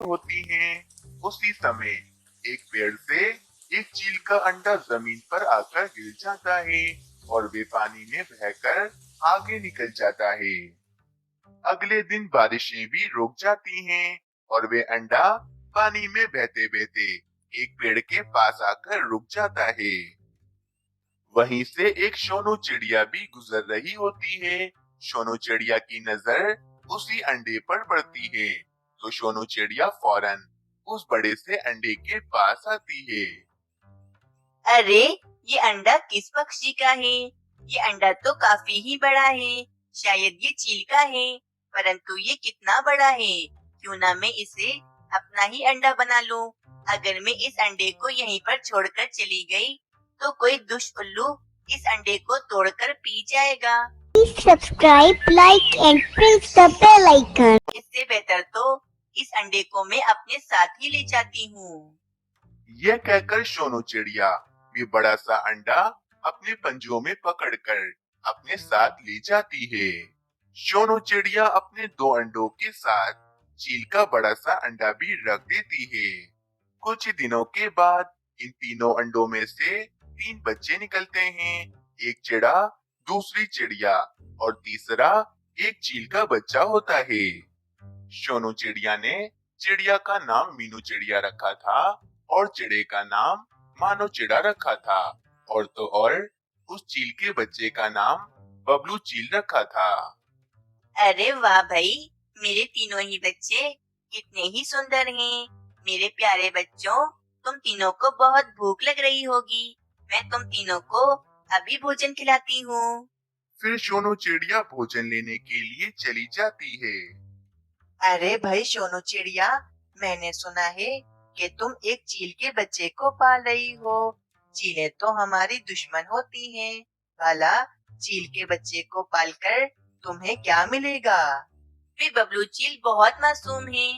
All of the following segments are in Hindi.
होती हैं, उसी समय एक पेड़ से एक चील का अंडा जमीन पर आकर गिर जाता है और वे पानी में बहकर आगे निकल जाता है। अगले दिन बारिशें भी रुक जाती हैं और वे अंडा पानी में बहते बहते एक पेड़ के पास आकर रुक जाता है। वहीं से एक सोनू चिड़िया भी गुजर रही होती है। सोनू चिड़िया की नजर उसी अंडे पर पड़ती है, तो सोनू चिड़िया फौरन उस बड़े से अंडे के पास आती है। अरे, ये अंडा किस पक्षी का है? ये अंडा तो काफी ही बड़ा है। शायद ये चील का है, परंतु ये कितना बड़ा है। क्यों ना मैं इसे अपना ही अंडा बना लूं। अगर मैं इस अंडे को यहीं पर छोड़कर चली गई, तो कोई दुष्ट उल्लू इस अंडे को तोड़कर पी जाएगा। Please subscribe, like and press the bell icon. इससे बेहतर तो इस अंडे को मैं अपने साथ ही ले जाती हूँ। यह कहकर सोनू चिड़िया भी बड़ा सा अंडा अपने पंजों में पकड़कर अपने साथ ले जाती है। सोनू चिड़िया अपने 2 अंडों के साथ चील का बड़ा सा अंडा भी रख देती है। कुछ दिनों के बाद इन तीनों अंडों में से 3 बच्चे निकलते हैं। एक चिड़ा, दूसरी चिड़िया और तीसरा एक चील का बच्चा होता है। सोनू चिड़िया ने चिड़िया का नाम मीनू चिड़िया रखा था और चिड़े का नाम मानो चिड़ा रखा था, और तो और उस चील के बच्चे का नाम बबलू चील रखा था। अरे वाह भाई, मेरे तीनों ही बच्चे कितने ही सुंदर हैं। मेरे प्यारे बच्चों, तुम तीनों को बहुत भूख लग रही होगी। मैं तुम तीनों को अभी भोजन खिलाती हूँ। फिर सोनू चिड़िया भोजन लेने के लिए चली जाती है। अरे भाई सोनू चिड़िया, मैंने सुना है कि तुम एक चील के बच्चे को पाल रही हो। चीलें तो हमारी दुश्मन होती हैं। भला चील के बच्चे को पालकर तुम्हें क्या मिलेगा? वे बबलू चील बहुत मासूम है।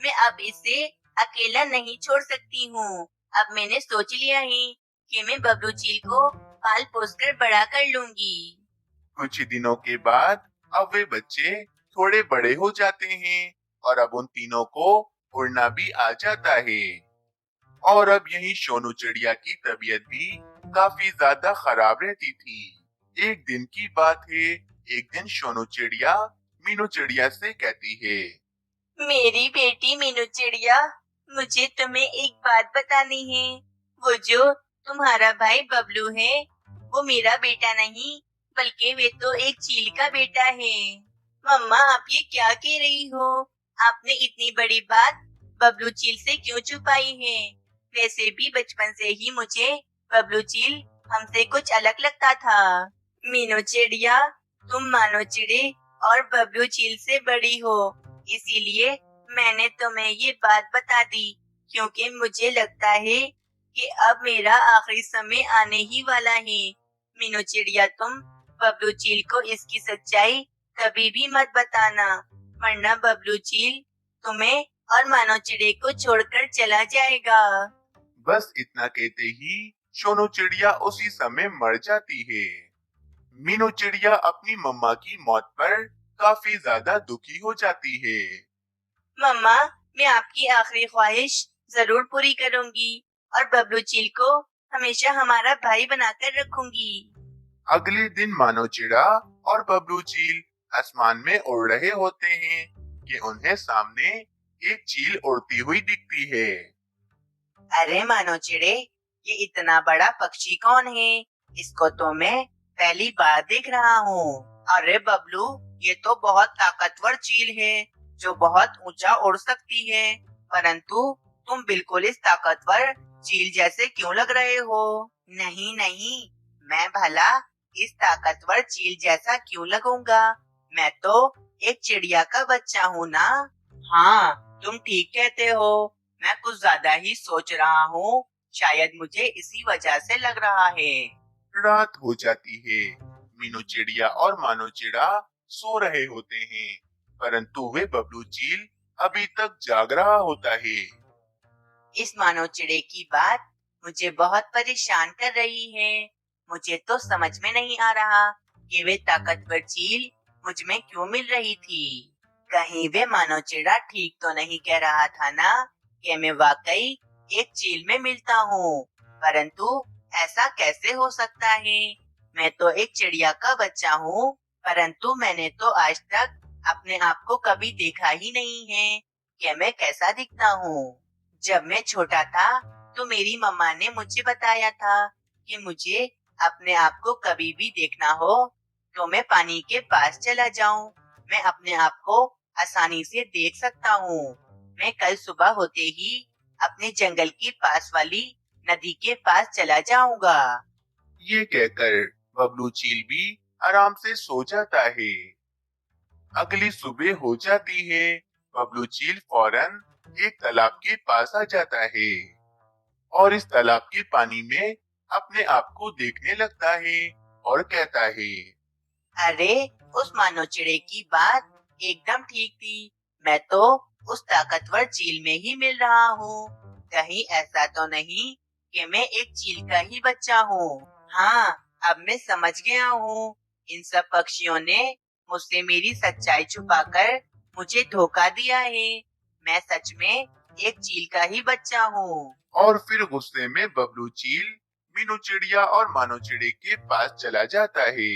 मैं अब इसे अकेला नहीं छोड़ सकती हूँ। अब मैंने सोच लिया है कि मैं बबलू चील को पाल पोस कर बड़ा कर लूंगी। कुछ दिनों के बाद अब वे बच्चे थोड़े बड़े हो जाते हैं और अब उन तीनों को उड़ना भी आ जाता है। और अब यही सोनू चिड़िया की तबीयत भी काफी ज्यादा खराब रहती थी। एक दिन की बात है, एक दिन सोनू चिड़िया मीनू चिड़िया से कहती है, मेरी बेटी मीनू चिड़िया, मुझे तुम्हें एक बात बतानी है। वो जो तुम्हारा भाई बबलू है, वो मेरा बेटा नहीं, बल्कि वे तो एक चील का बेटा है। मम्मा, आप ये क्या कह रही हो? आपने इतनी बड़ी बात बबलू चील से क्यों छुपाई है? वैसे भी बचपन से ही मुझे बबलू चील हमसे कुछ अलग लगता था। मीनू चिड़िया, तुम मानो चिड़े और बबलू चील से बड़ी हो, इसीलिए मैंने तुम्हें ये बात बता दी, क्योंकि मुझे लगता है कि अब मेरा आखिरी समय आने ही वाला है। मीनू चिड़िया, तुम बबलू चील को इसकी सच्चाई कभी भी मत बताना, वरना बबलू चील तुम्हें और मानो चिड़े को छोड़कर चला जाएगा। बस इतना कहते ही सोनू चिड़िया उसी समय मर जाती है। मीनू चिड़िया अपनी मम्मा की मौत पर काफी ज्यादा दुखी हो जाती है। मम्मा, मैं आपकी आखिरी ख्वाहिश जरूर पूरी करूंगी और बबलू चील को हमेशा हमारा भाई बनाकर रखूंगी। अगले दिन मानो चिड़ा और बबलू चील आसमान में उड़ रहे होते हैं कि उन्हें सामने एक चील उड़ती हुई दिखती है। अरे मानो चिड़े, ये इतना बड़ा पक्षी कौन है? इसको तो मैं पहली बार देख रहा हूँ। अरे बबलू, ये तो बहुत ताकतवर चील है जो बहुत ऊंचा उड़ सकती है, परंतु तुम बिल्कुल इस ताकतवर चील जैसे क्यों लग रहे हो? नहीं नहीं, मैं भला इस ताकतवर चील जैसा क्यों लगूंगा? मैं तो एक चिड़िया का बच्चा हूँ ना। हाँ, तुम ठीक कहते हो। मैं कुछ ज्यादा ही सोच रहा हूँ। शायद मुझे इसी वजह से लग रहा है। रात हो जाती है। मीनू चिड़िया और मानो चिड़ा सो रहे होते हैं, परंतु वे बबलू चील अभी तक जाग रहा होता है। इस मानो चिड़े की बात मुझे बहुत परेशान कर रही है। मुझे तो समझ में नहीं आ रहा कि वे ताकतवर चील मुझ में क्यों मिल रही थी। कहीं वे मानो चिड़ा ठीक तो नहीं कह रहा था ना कि मैं वाकई एक चील में मिलता हूँ। परंतु ऐसा कैसे हो सकता है? मैं तो एक चिड़िया का बच्चा हूँ, परंतु मैंने तो आज तक अपने आप को कभी देखा ही नहीं है कि मैं कैसा दिखता हूँ। जब मैं छोटा था तो मेरी मम्मा ने मुझे बताया था कि मुझे अपने आप को कभी भी देखना हो तो मैं पानी के पास चला जाऊं। मैं अपने आप को आसानी से देख सकता हूँ। मैं कल सुबह होते ही अपने जंगल के पास वाली नदी के पास चला जाऊंगा। ये कहकर बबलू चील भी आराम से सो जाता है। अगली सुबह हो जाती है। बबलू चील फौरन एक तालाब के पास आ जाता है और इस तालाब के पानी में अपने आप को देखने लगता है और कहता है, अरे, उस मानो चिड़े की बात एकदम ठीक थी। मैं तो उस ताकतवर चील में ही मिल रहा हूँ। कहीं ऐसा तो नहीं कि मैं एक चील का ही बच्चा हूँ। हाँ, अब मैं समझ गया हूँ। इन सब पक्षियों ने मुझसे मेरी सच्चाई छुपाकर मुझे धोखा दिया है। मैं सच में एक चील का ही बच्चा हूँ। और फिर गुस्से में बबलू चील मीनू चिड़िया और मानो चिड़े के पास चला जाता है।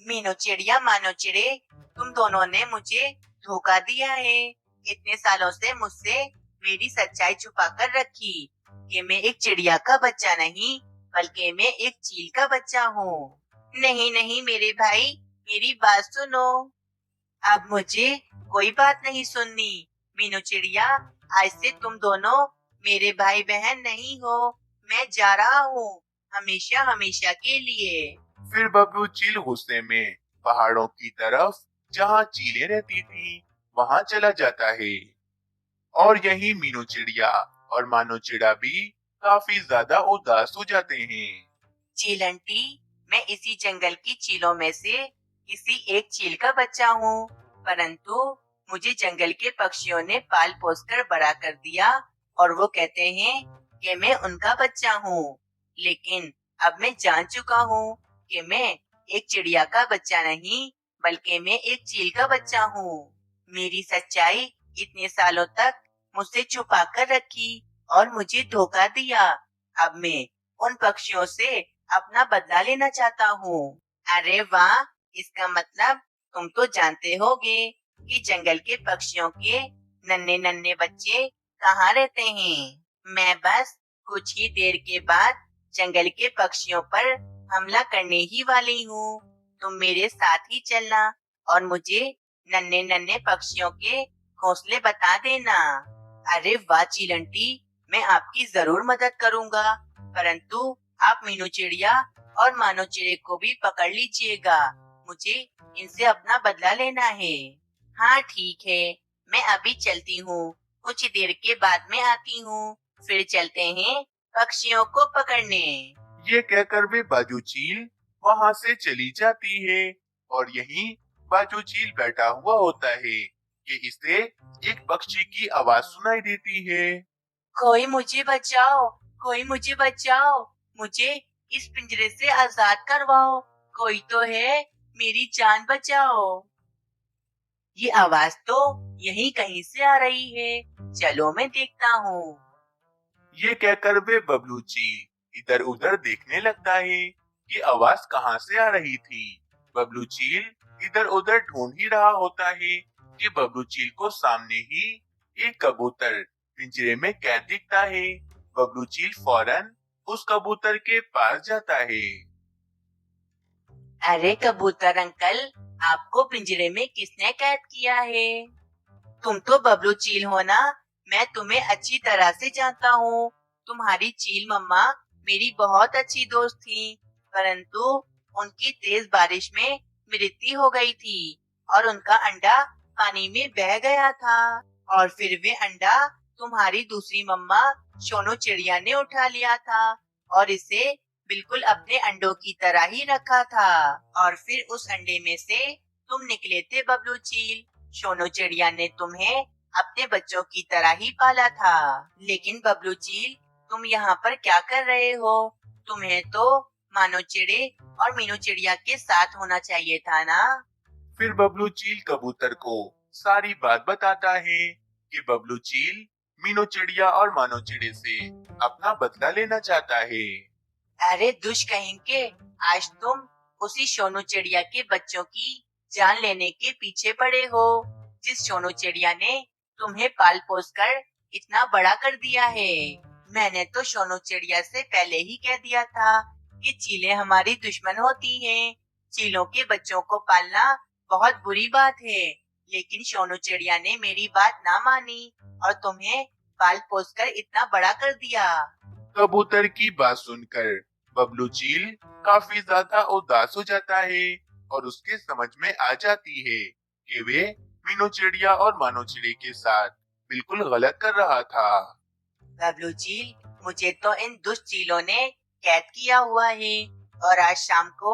मीनू चिड़िया मानो चिड़े, तुम दोनों ने मुझे धोखा दिया है। इतने सालों से मुझसे मेरी सच्चाई छुपा कर रखी कि मैं एक चिड़िया का बच्चा नहीं बल्कि मैं एक चील का बच्चा हूँ। नहीं नहीं मेरे भाई, मेरी बात सुनो। अब मुझे कोई बात नहीं सुननी। मीनू चिड़िया, आज से तुम दोनों मेरे भाई बहन नहीं हो। मैं जा रहा हूँ, हमेशा हमेशा के लिए। फिर बबलू चील गुस्से में पहाड़ों की तरफ जहाँ चीलें रहती थी वहाँ चला जाता है और यही मीनू चिड़िया और मानो चिड़ा भी काफी ज्यादा उदास हो जाते हैं। चील आंटी, मैं इसी जंगल की चीलों में से किसी एक चील का बच्चा हूँ, परंतु मुझे जंगल के पक्षियों ने पाल पोस कर बड़ा कर दिया और वो कहते हैं कि मैं उनका बच्चा हूँ। लेकिन अब मैं जान चुका हूँ कि मैं एक चिड़िया का बच्चा नहीं बल्कि मैं एक चील का बच्चा हूँ। मेरी सच्चाई इतने सालों तक मुझसे छुपा कर रखी और मुझे धोखा दिया। अब मैं उन पक्षियों से अपना बदला लेना चाहता हूँ। अरे वाह, इसका मतलब तुम तो जानते होगे कि जंगल के पक्षियों के नन्हे नन्हे बच्चे कहाँ रहते हैं। मैं बस कुछ ही देर के बाद जंगल के पक्षियों पर हमला करने ही वाली हूँ। तुम मेरे साथ ही चलना और मुझे नन्हे नन्हे पक्षियों के घोंसले बता देना। अरे वाह चीलंटी, मैं आपकी जरूर मदद करूँगा, परंतु आप मीनू चिड़िया और मानो चिड़े को भी पकड़ लीजिएगा। मुझे इनसे अपना बदला लेना है। हाँ ठीक है, मैं अभी चलती हूँ, कुछ देर के बाद में आती हूँ। फिर चलते हैं पक्षियों को पकड़ने। ये कहकर वे बाजू चील वहाँ से चली जाती है और यहीं बाजू चील बैठा हुआ होता है कि इसे एक पक्षी की आवाज सुनाई देती है। कोई मुझे बचाओ, कोई मुझे बचाओ, मुझे इस पिंजरे से आजाद करवाओ। कोई तो है, मेरी जान बचाओ। ये आवाज तो यहीं कहीं से आ रही है। चलो मैं देखता हूँ। ये कहकर वे बबलू चील इधर उधर देखने लगता है कि आवाज कहाँ से आ रही थी। बबलू चील इधर उधर ढूंढ ही रहा होता है कि बबलू चील को सामने ही एक कबूतर पिंजरे में कैद दिखता है। बबलू चील फौरन उस कबूतर के पास जाता है। अरे कबूतर अंकल, आपको पिंजरे में किसने कैद किया है? तुम तो बबलू चील हो ना? मैं तुम्हें अच्छी तरह से जानता हूँ। तुम्हारी चील मम्मा मेरी बहुत अच्छी दोस्त थी, परंतु उनकी तेज बारिश में मृत्यु हो गई थी और उनका अंडा पानी में बह गया था और फिर वे अंडा तुम्हारी दूसरी मम्मा सोनू चिड़िया ने उठा लिया था और इसे बिल्कुल अपने अंडों की तरह ही रखा था और फिर उस अंडे में से तुम निकले थे बबलू चील। सोनू चिड़िया ने तुम्हें अपने बच्चों की तरह ही पाला था। लेकिन बबलू चील, तुम यहाँ पर क्या कर रहे हो? तुम्हें तो मानो चिड़े और मीनू चिड़िया के साथ होना चाहिए था ना? फिर बबलू चील कबूतर को सारी बात बताता है कि बबलू चील मीनू चिड़िया और मानो चिड़े से अपना बदला लेना चाहता है। अरे दुष्ट कहेंगे, आज तुम उसी सोनू चिड़िया के बच्चों की जान लेने के पीछे पड़े हो, जिस सोनू चिड़िया ने तुम्हें पाल पोस कर इतना बड़ा कर दिया है। मैंने तो सोनू चिड़िया से पहले ही कह दिया था कि चीलें हमारी दुश्मन होती हैं। चीलों के बच्चों को पालना बहुत बुरी बात है, लेकिन सोनू चिड़िया ने मेरी बात ना मानी और तुम्हें पाल पोस कर इतना बड़ा कर दिया। कबूतर की बात सुनकर बबलू चील काफी ज्यादा उदास हो जाता है और उसके समझ में आ जाती है कि वे मीनू चिड़िया और मानो चिड़े के साथ बिल्कुल गलत कर रहा था। बबलू चील, मुझे तो इन दुष्ट चीलों ने कैद किया हुआ है और आज शाम को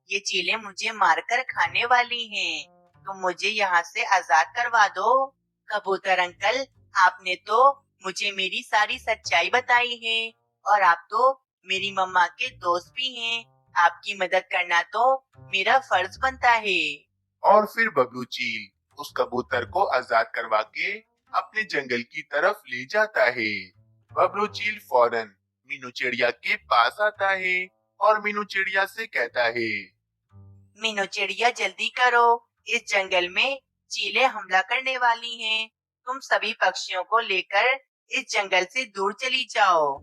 ये चीलें मुझे मारकर खाने वाली हैं। तुम मुझे यहाँ से आजाद करवा दो। कबूतर अंकल, आपने तो मुझे मेरी सारी सच्चाई बताई है और आप तो मेरी मम्मा के दोस्त भी हैं। आपकी मदद करना तो मेरा फर्ज बनता है। और फिर बबलू चील उस कबूतर को आजाद करवा के अपने जंगल की तरफ ले जाता है। बबलू चील फौरन मीनू चिड़िया के पास आता है और मीनू चिड़िया से कहता है, मीनू चिड़िया जल्दी करो, इस जंगल में चीलें हमला करने वाली हैं। तुम सभी पक्षियों को लेकर इस जंगल से दूर चली जाओ।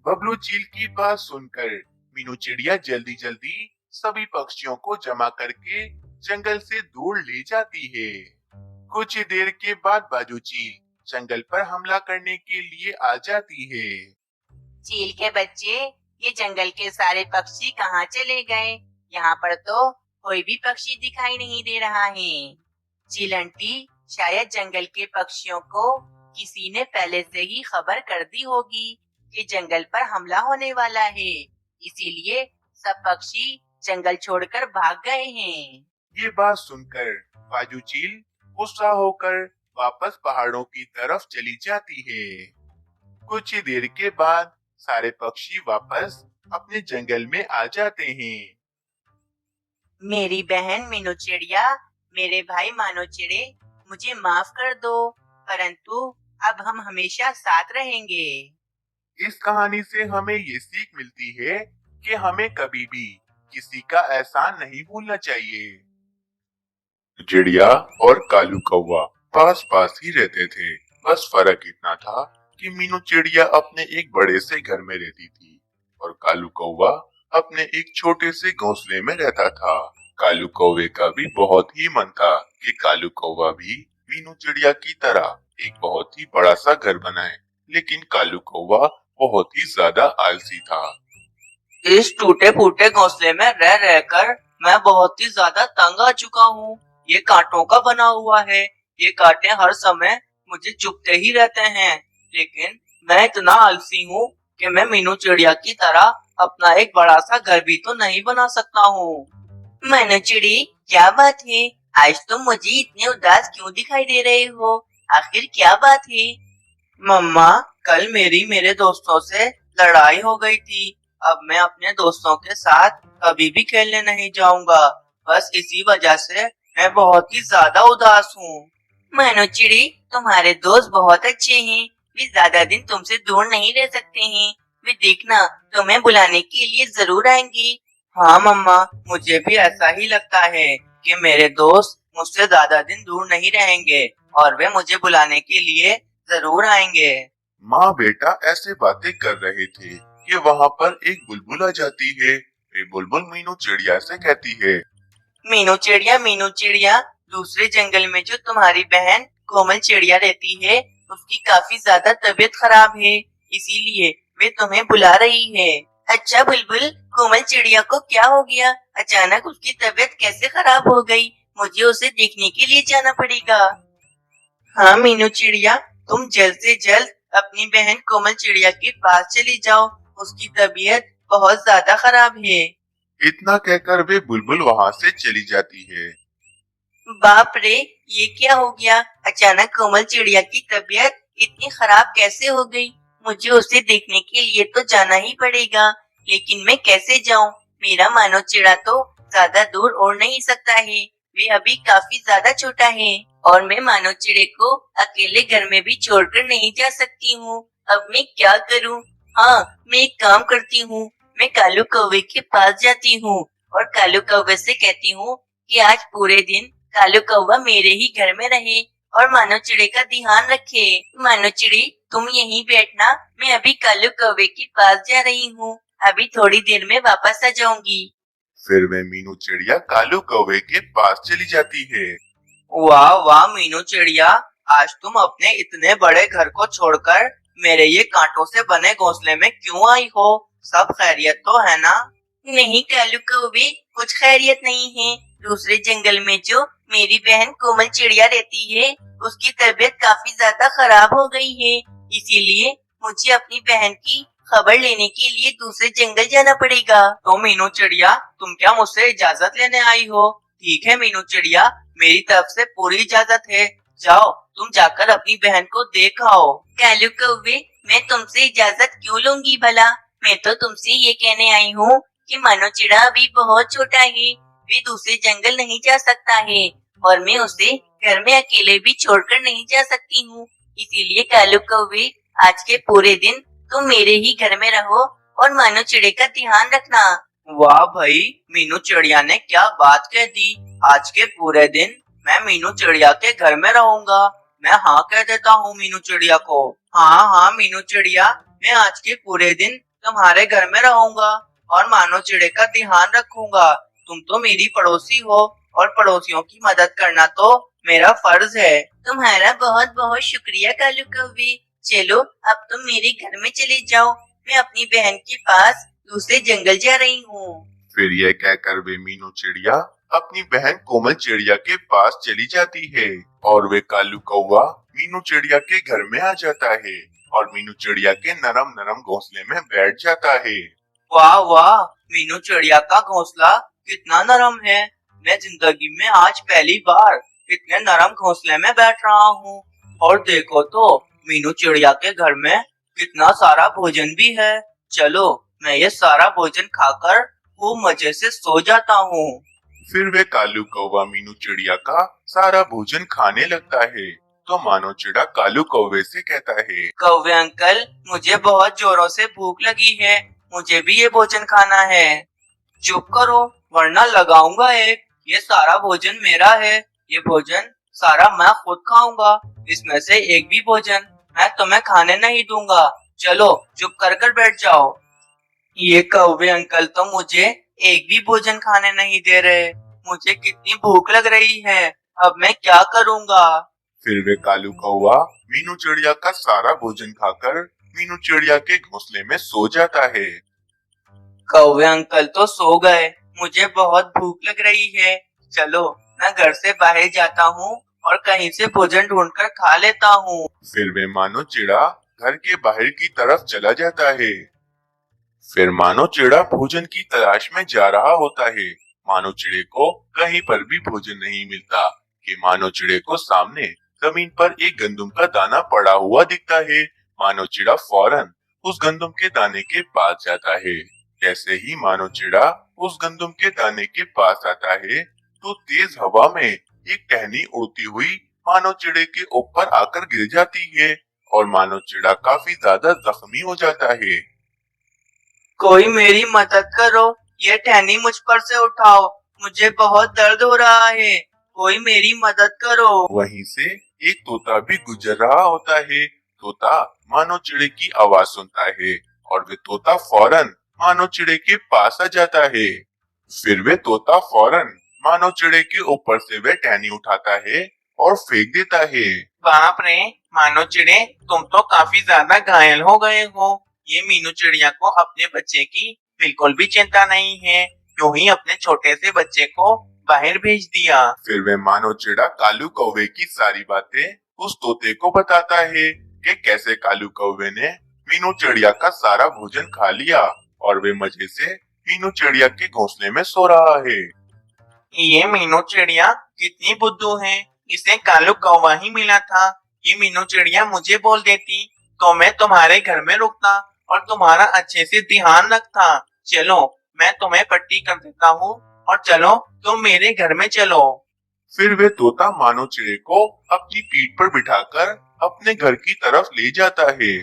बबलू चील की बात सुनकर मीनू चिड़िया जल्दी जल्दी सभी पक्षियों को जमा करके जंगल से दूर ले जाती है। कुछ ही देर के बाद बाजू चील जंगल पर हमला करने के लिए आ जाती है। चील के बच्चे, ये जंगल के सारे पक्षी कहाँ चले गए? यहाँ पर तो कोई भी पक्षी दिखाई नहीं दे रहा है। चील आंटी, शायद जंगल के पक्षियों को किसी ने पहले से ही खबर कर दी होगी कि जंगल पर हमला होने वाला है, इसीलिए सब पक्षी जंगल छोड़कर भाग गए हैं। ये बात सुनकर बाजू चील गुस्सा होकर वापस पहाड़ों की तरफ चली जाती है। कुछ ही देर के बाद सारे पक्षी वापस अपने जंगल में आ जाते हैं। मेरी बहन मीनू चिड़िया, मेरे भाई मानो चिड़े, मुझे माफ कर दो, परंतु अब हम हमेशा साथ रहेंगे। इस कहानी से हमें ये सीख मिलती है कि हमें कभी भी किसी का एहसान नहीं भूलना चाहिए। चिड़िया और कालू कौवा पास पास ही रहते थे। बस फर्क इतना था कि मीनू चिड़िया अपने एक बड़े से घर में रहती थी और कालू कौवा अपने एक छोटे से घोंसले में रहता था। कालू कौवे का भी बहुत ही मन था कि कालू कौवा भी मीनू चिड़िया की तरह एक बहुत ही बड़ा सा घर बनाए, लेकिन कालू कौवा बहुत ही ज्यादा आलसी था। इस टूटे फूटे घोंसले में रह रहकर मैं बहुत ही ज्यादा तंग आ चुका हूँ। ये कांटों का बना हुआ है, ये कांटे हर समय मुझे चुभते ही रहते हैं, लेकिन मैं इतना आलसी हूँ कि मैं मीनू चिड़िया की तरह अपना एक बड़ा सा घर भी तो नहीं बना सकता हूँ। मीनू चिड़ी, क्या बात है? आज तुम मुझे इतने उदास क्यों दिखाई दे रहे हो? आखिर क्या बात है? मम्मा, कल मेरे दोस्तों से लड़ाई हो गई थी। अब मैं अपने दोस्तों के साथ कभी भी खेलने नहीं जाऊंगा। बस इसी वजह से मैं बहुत ही ज्यादा उदास हूँ। मानो चिड़ी, तुम्हारे दोस्त बहुत अच्छे हैं। वे ज्यादा दिन तुमसे दूर नहीं रह सकते हैं। वे देखना, तुम्हें बुलाने के लिए जरूर आएंगे। हाँ मम्मा, मुझे भी ऐसा ही लगता है कि मेरे दोस्त मुझसे ज्यादा दिन दूर नहीं रहेंगे और वे मुझे बुलाने के लिए जरूर आएंगे। माँ बेटा ऐसे बातें कर रहे थे कि वहाँ पर एक बुलबुल आ जाती है। वे बुलबुल मीनू चिड़िया से कहती है, मीनू चिड़िया, दूसरे जंगल में जो तुम्हारी बहन कोमल चिड़िया रहती है, उसकी काफी ज्यादा तबीयत खराब है, इसीलिए वे तुम्हें बुला रही है। अच्छा बुलबुल, कोमल चिड़िया को क्या हो गया? अचानक उसकी तबीयत कैसे खराब हो गई? मुझे उसे देखने के लिए जाना पड़ेगा। हाँ मीनू चिड़िया, तुम जल्द से जल्द अपनी बहन कोमल चिड़िया के पास चली जाओ, उसकी तबीयत बहुत ज्यादा खराब है। इतना कहकर वे बुलबुल वहाँ से चली जाती है। बाप रे, ये क्या हो गया? अचानक कोमल चिड़िया की तबीयत इतनी खराब कैसे हो गई? मुझे उसे देखने के लिए तो जाना ही पड़ेगा, लेकिन मैं कैसे जाऊं? मेरा मानो चिड़ा तो ज्यादा दूर उड़ नहीं सकता है, वे अभी काफी ज्यादा छोटा है और मैं मानो चिड़े को अकेले घर में भी छोड़कर नहीं जा सकती हूँ। अब मैं क्या करूँ? हाँ, मैं एक काम करती हूँ। मैं कालू कौवे के पास जाती हूँ और कालू कौवे से कहती हूँ कि आज पूरे दिन कालू कौवा मेरे ही घर में रहे और मानो चिड़े का ध्यान रखे। मानो चिड़े, तुम यहीं बैठना, मैं अभी कालू कौवे के पास जा रही हूँ। अभी थोड़ी देर में वापस आ जाऊंगी। फिर वह मीनू चिड़िया कालू कौवे के पास चली जाती है। वाह वाह मीनू चिड़िया, आज तुम अपने इतने बड़े घर को छोड़कर मेरे ये कांटों से बने घोंसले में क्यों आई हो? सब खैरियत तो है ना? नहीं कालू कौवे, कुछ खैरियत नहीं है। दूसरे जंगल में जो मेरी बहन कोमल चिड़िया रहती है, उसकी तबीयत काफी ज्यादा खराब हो गई है। इसीलिए मुझे अपनी बहन की खबर लेने के लिए दूसरे जंगल जाना पड़ेगा। तो मीनू चिड़िया, तुम क्या मुझसे इजाजत लेने आई हो? ठीक है मीनू चिड़िया, मेरी तरफ से पूरी इजाजत है। जाओ, तुम जाकर अपनी बहन को देख आओ। कालू कौवे, मैं तुमसे इजाजत क्यों लूंगी भला? मैं तो तुमसे ये कहने आई हूँ कि मानो चिड़ा अभी बहुत छोटा है, वे दूसरे जंगल नहीं जा सकता है और मैं उसे घर में अकेले भी छोड़कर नहीं जा सकती हूँ। इसीलिए कालू कौवे, आज के पूरे दिन तुम मेरे ही घर में रहो और मानो चिड़े का ध्यान रखना। वाह भाई, मीनू चिड़िया ने क्या बात कह दी। आज के पूरे दिन मैं मीनू चिड़िया के घर में रहूंगा। मैं हाँ कह देता हूँ मीनू चिड़िया को। हाँ हाँ मीनू चिड़िया, मैं आज के पूरे दिन तुम्हारे घर में रहूंगा और मानो चिड़े का ध्यान रखूंगा। तुम तो मेरी पड़ोसी हो और पड़ोसियों की मदद करना तो मेरा फर्ज है। तुम्हारा बहुत बहुत शुक्रिया कालू कौवे। चलो, अब तुम मेरे घर में चले जाओ, मैं अपनी बहन के पास दूसरे जंगल जा रही हूँ। फिर यह कहकर वे मीनू चिड़िया अपनी बहन कोमल चिड़िया के पास चली जाती है और वे कालू कौवा मीनू चिड़िया के घर में आ जाता है और मीनू चिड़िया के नरम नरम घोंसले में बैठ जाता है। वाह वाह, मीनू चिड़िया का घोंसला कितना नरम है। मैं जिंदगी में आज पहली बार इतने नरम घोंसले में बैठ रहा हूँ। और देखो तो मीनू चिड़िया के घर में कितना सारा भोजन भी है। चलो, मैं ये सारा भोजन खाकर खूब मजे से सो जाता हूँ। फिर वे कालू कौवा मीनू चिड़िया का सारा भोजन खाने लगता है तो मानो चिड़ा कालू कौवे से कहता है, कौवे अंकल, मुझे बहुत जोरों से भूख लगी है, मुझे भी ये भोजन खाना है। चुप करो, वरना लगाऊंगा एक। ये सारा भोजन मेरा है, ये भोजन सारा मैं खुद खाऊंगा। इसमें से एक भी भोजन मैं तुम्हें खाने नहीं दूंगा। चलो, चुप कर बैठ जाओ। ये कौवे अंकल तो मुझे एक भी भोजन खाने नहीं दे रहे। मुझे कितनी भूख लग रही है, अब मैं क्या करूँगा? फिर वे कालू कौवा मीनू चिड़िया का सारा भोजन खाकर मीनू चिड़िया के घोंसले में सो जाता है। कौवे अंकल तो सो गए, मुझे बहुत भूख लग रही है। चलो, मैं घर से बाहर जाता हूँ और कहीं से भोजन ढूंढकर खा लेता हूँ। फिर वे मानो चिड़ा घर के बाहर की तरफ चला जाता है। फिर मानो चिड़ा भोजन की तलाश में जा रहा होता है। मानो चिड़े को कहीं पर भी भोजन नहीं मिलता कि मानो चिड़े को सामने जमीन पर एक गंदुम का दाना पड़ा हुआ दिखता है। मानो चिड़ा फौरन उस गंदुम के दाने के पास जाता है। जैसे ही मानो चिड़ा उस गंदुम के दाने के पास आता है तो तेज हवा में एक टहनी उड़ती हुई मानो चिड़े के ऊपर आकर गिर जाती है और मानो चिड़ा काफी ज्यादा जख्मी हो जाता है। कोई मेरी मदद करो, ये टहनी मुझ पर से उठाओ, मुझे बहुत दर्द हो रहा है। कोई मेरी मदद करो। वहीं से एक तोता भी गुजर रहा होता है। तोता मानो चिड़े की आवाज सुनता है और वे तोता फौरन मानो चिड़े के पास आ जाता है। फिर वे तोता फौरन मानो चिड़े के ऊपर से वे टहनी उठाता है और फेंक देता है। बाप रे, मानो चिड़े, तुम तो काफी ज्यादा घायल हो गए हो। ये मीनू चिड़िया को अपने बच्चे की बिल्कुल भी चिंता नहीं है, यूं ही अपने छोटे से बच्चे को बाहर भेज दिया। फिर वे मानो चिड़ा कालू कौवे की सारी बातें उस तोते को बताता है कि कैसे कालू कौवे ने मीनू चिड़िया का सारा भोजन खा लिया और वे मजे से मीनू चिड़िया के घोंसले में सो रहा है। ये मीनू चिड़िया कितनी बुद्धू है, इसे कालू कौवा ही मिला था। ये मीनू चिड़िया मुझे बोल देती तो मैं तुम्हारे घर में रुकता और तुम्हारा अच्छे से ध्यान रखता। चलो, मैं तुम्हें पट्टी कर देता हूँ और चलो, तुम मेरे घर में चलो। फिर वे तोता मानो चिड़े को अपनी पीठ पर बिठाकर अपने घर की तरफ ले जाता है।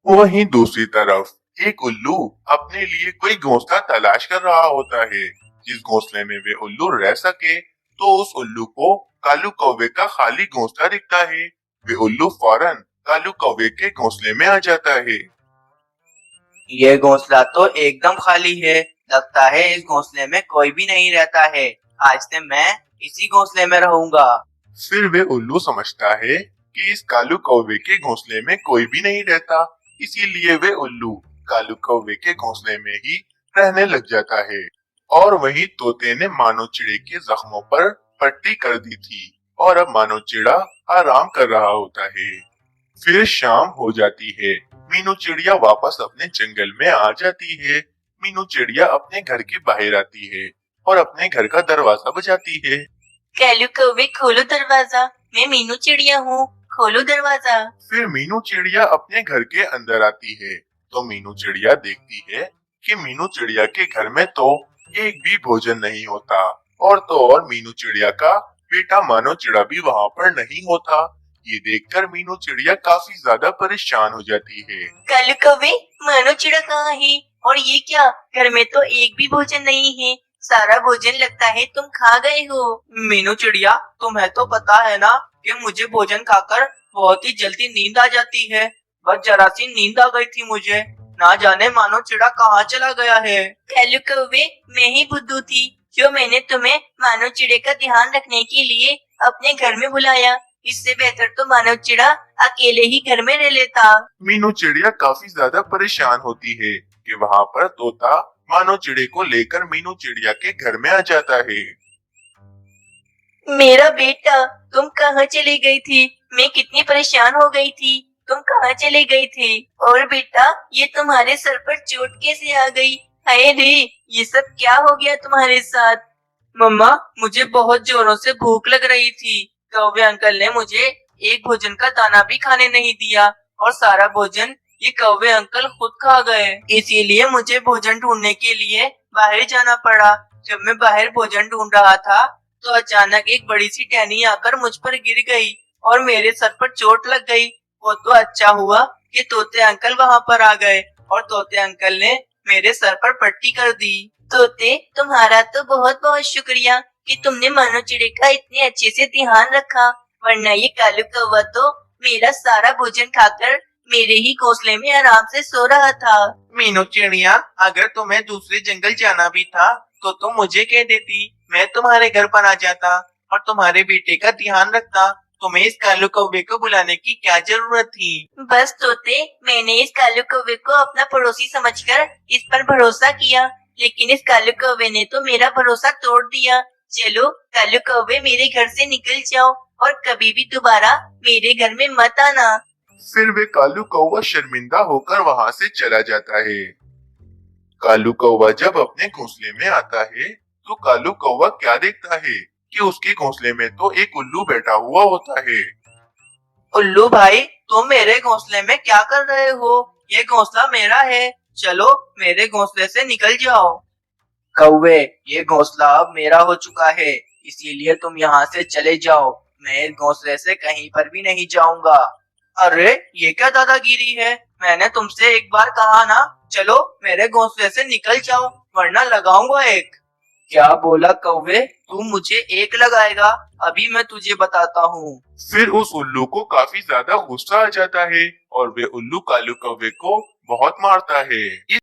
वहीं दूसरी तरफ एक उल्लू अपने लिए कोई घोंसला तलाश कर रहा होता है। जिस घोंसले में वे उल्लू रह सके, तो उस उल्लू को कालू कौवे का खाली घोंसला दिखता है। वे उल्लू फौरन कालू कौवे के घोंसले में आ जाता है। ये घोंसला तो एकदम खाली है। लगता है इस घोंसले में कोई भी नहीं रहता है। आज से मैं इसी घोंसले में रहूंगा। फिर वे उल्लू समझता है कि इस कालू कौवे के घोंसले में कोई भी नहीं रहता, इसीलिए वे उल्लू कालू कौवे के घोंसले में ही रहने लग जाता है। और वहीं तोते ने मानो चिड़े के जख्मों पर पट्टी कर दी थी और अब मानो चिड़ा आराम कर रहा होता है। फिर शाम हो जाती है। मीनू चिड़िया वापस अपने जंगल में आ जाती है। मीनू चिड़िया अपने घर के बाहर आती है और अपने घर का दरवाजा बजाती है। कालू कौवे खोलो दरवाजा, मैं मीनू चिड़िया हूँ, खोलो दरवाजा। फिर मीनू चिड़िया अपने घर के अंदर आती है तो मीनू चिड़िया देखती है कि मीनू चिड़िया के घर में तो एक भी भोजन नहीं होता, और तो और मीनू चिड़िया का बेटा मानो चिड़ा भी वहाँ पर नहीं होता। ये देखकर मीनू चिड़िया काफी ज्यादा परेशान हो जाती है। कालू कौवे, मानो चिड़ा कहाँ है? और ये क्या, घर में तो एक भी भोजन नहीं है, सारा भोजन लगता है तुम खा गए हो। मीनू चिड़िया, तुम्हें तो पता है ना कि मुझे भोजन खाकर बहुत ही जल्दी नींद आ जाती है। बस जरा सी नींद आ गई थी मुझे। ना जाने मानो चिड़ा कहाँ चला गया है। कालू कौवे, मैं ही बुद्धू थी जो मैंने तुम्हें मानो चिड़े का ध्यान रखने के लिए अपने घर में बुलाया। इससे बेहतर तो मानो चिड़ा अकेले ही घर में रह लेता। मीनू चिड़िया काफी ज्यादा परेशान होती है कि वहाँ पर तोता मानो चिड़े को लेकर मीनू चिड़िया के घर में आ जाता है। मेरा बेटा, तुम कहाँ चली गई थी? मैं कितनी परेशान हो गई थी, तुम कहाँ चले गए थे? और बेटा, ये तुम्हारे सर पर चोट कैसे आ गई? हाय रे, ये सब क्या हो गया तुम्हारे साथ? मम्मा, मुझे बहुत जोरों से भूख लग रही थी। कौवे अंकल ने मुझे एक भोजन का दाना भी खाने नहीं दिया और सारा भोजन ये कौवे अंकल खुद खा गए। इसीलिए मुझे भोजन ढूंढने के लिए बाहर जाना पड़ा। जब मैं बाहर भोजन ढूंढ रहा था तो अचानक एक बड़ी सी टहनी आकर मुझ पर गिर गई और मेरे सर पर चोट लग गई। वो तो अच्छा हुआ कि तोते अंकल वहाँ पर आ गए और तोते अंकल ने मेरे सर पर पट्टी कर दी। तोते, तुम्हारा तो बहुत बहुत शुक्रिया कि तुमने मानो चिड़े का इतने अच्छे से ध्यान रखा, वरना ये कालू कौवा तो मेरा सारा भोजन खाकर मेरे ही घोंसले में आराम से सो रहा था। मीनू चिड़िया, अगर तुम्हें दूसरे जंगल जाना भी था तो तुम मुझे कह देती, मैं तुम्हारे घर पर आ जाता और तुम्हारे बेटे का ध्यान रखता। तुम्हें इस कालू कौवे को बुलाने की क्या जरूरत थी? बस तोते, मैंने इस कालू कौवे को अपना पड़ोसी समझकर इस पर भरोसा किया, लेकिन इस कालू कौवे ने तो मेरा भरोसा तोड़ दिया। चलो कालू कौवे, मेरे घर से निकल जाओ और कभी भी दोबारा मेरे घर में मत आना। फिर वे कालू कौवा शर्मिंदा होकर वहाँ से चला जाता है। कालू कौवा जब अपने घोंसले में आता है तो कालू कौवा क्या देखता है कि उसके घोंसले में तो एक उल्लू बैठा हुआ होता है। उल्लू भाई, तुम मेरे घोंसले में क्या कर रहे हो? ये घोंसला मेरा है, चलो मेरे घोंसले से निकल जाओ। कौवे, ये घोंसला अब मेरा हो चुका है, इसीलिए तुम यहाँ से चले जाओ। मैं इस घोंसले से कहीं पर भी नहीं जाऊंगा। अरे, ये क्या दादागिरी है? मैंने तुमसे एक बार कहा ना, चलो मेरे घोंसले से निकल जाओ वरना लगाऊंगा एक। क्या बोला कौवे? तू मुझे एक लगाएगा? अभी मैं तुझे बताता हूँ। फिर उस उल्लू को काफी ज्यादा गुस्सा आ जाता है और वे उल्लू कालू कौवे को बहुत मारता है।